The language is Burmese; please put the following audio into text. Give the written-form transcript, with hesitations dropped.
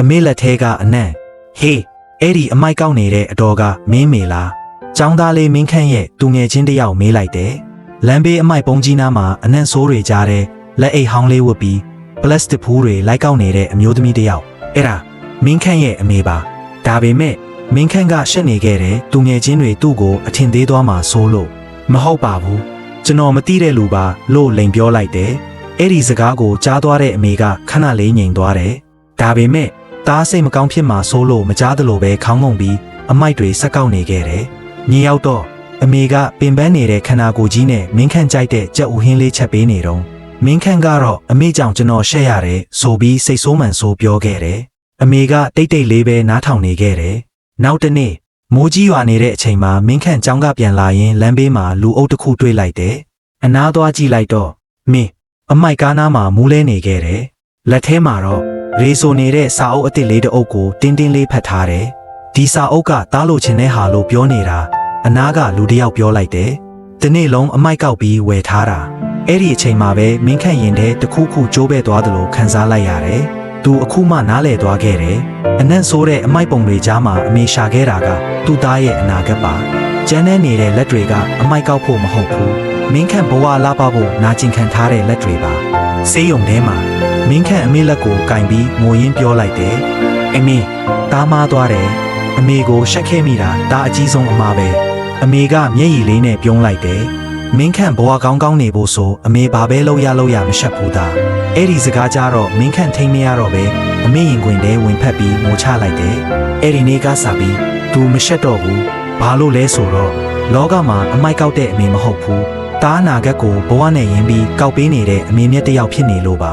အမေလက်ထဲကအနံ့ဟေးအဲ့ဒီအမိုက်ကောက်နေတဲ့အတော်ကမင်းမေလားចောင်းသားလေးမင်းခန့်ရဲ့သူငယ်ချင်းတယောက်မေးလိုက်တယ်လမ်းဘေးအမိုက်ပုံကြီးနားမှာအနံ့ဆိုးတွေကြားတဲ့လက်အိတ်ဟောင်းလေးဝတ်ပြီးပလတ်စတစ်ဖူးတွေလိုက်ကောက်နေတဲ့အမျိုးသမီးတယောက်အဲ့ဒါမင်းခန့်ရဲ့အမေပါဒါပေမဲ့မင်းခန့်ကရှက်နေခဲ့တယ်သူငယ်ချင်းတွေသူ့ကိုအထင်သေးသွားမှဆိုးလို့မဟုတ်ပါဘူးကျွန်တော်မသိတဲ့လူပါလို့လိန်ပြောလိုက်တယ်အဲ့ဒီစကားကိုကြားသွားတဲ့အမေကခဏလေးငြိမ်သွားတယ်ဒါပေမဲ့သားစိတ်မကောင်းဖြစ်မှဆိုးလို့မကြားသလိုပဲခေါင်းငုံပြီးအမိုက်တွေဆက်ကောက်နေခဲ့တယ်ညီရောက်တော့အမေကပင်ပန်းနေတဲ့ခန္ဓာကိုယ်ကြီးနဲ့မင်းခန့်ကြိုက်တဲ့ကြက်ဥဟင်းလေးချက်ပေးနေတော့မင်းခန့်ကတော့အမေကြောင့်ကျွန်တော်ရှက်ရတယ်ဆိုပြီးစိတ်ဆိုးမှန်ဆိုးပြောခဲ့တယ်အမေကတိတ်တိတ်လေးပဲနားထောင်နေခဲ့တယ်နောက်တနေ့မိုးကြီးရွာနေတဲ့အချိန်မှာမင်းခန့်ကျောင်းကပြန်လာရင်လမ်းဘေးမှာလူအုပ်တစ်ခုတွေ့လိုက်တယ်အနားသွားကြည့်လိုက်တော့မင်းအမိုက်ကားနားမှာမူးလဲနေခဲ့တယ်လက်ထဲမှာတော့ရေဆိုနေတဲ့စာအုပ်အသစ်လေးတစ်အုပ်ကိုတင်းတင်းလေးဖတ်ထားတယ်ဒီစာအုပ်ကတားလို့ချင်တဲ့ဟာလို့ပြောနေတာအနားကလူတစ်ယောက်ပြောလိုက်တယ်ဒီနေ့လုံးအမိုက်ကောက်ပြီးဝယ်ထားတာအဲ့ဒီအချိန်မှာပဲမင်းခန့်ရင်တဲ့တခုခုကျိုးပဲ့သွားသလိုခံစားလိုက်ရတယ်သူအခုမှနားလည်သွားခဲ့တယ်အနံ့ဆိုးတဲ့အမိုက်ပုံတွေကြားမှာအမေရှာခဲ့တာကသူ့သားရဲ့အနာဂတ်ပါကျန်းတဲ့နေတဲ့လက်တွေကအမိုက်ကောက်ဖို့မဟုတ်ဘူးမင်းခန့်ဘဝလာပဖို့နာကျင်ခံထားတဲ့လက်တွေပါဆေးရုံထဲမှာမင်းခန့်အမေလက်ကိုကင်ပြီးငိုရင်းပြောလိုက်တယ်အမေတားမားသွားတယ်အမေကိုရှက်ခဲ့မိတာဒါအကြီးဆုံးအမှားပဲအမေကမျက်ရည်လေးနဲ့ပြုံးလိုက်တယ်မင်းခန့်ဘဝကောင်းကောင်းနေဖို့ဆိုအမေဘာပဲလုပ်ရမရှက်ဘူးသားအဲ့ဒီစကားကြတော့မင်းခန့်ထိမ့်မရတော့ပဲအမေရင်ခွင်ထဲဝင်ဖက်ပြီးငိုချလိုက်တယ်အဲ့ဒီနေ့ကစပြီးသူမရှက်တော့ဘူးဘာလို့လဲဆိုတော့လောကမှာအမိုက်ကောက်တဲ့အမေမဟုတ်ဘူးတားနာဂတ်ကိုဘဝနဲ့ရင်းပြီးကောက်ပေးနေတဲ့အမေမြတ်တယောက်ဖြစ်နေလို့ပါ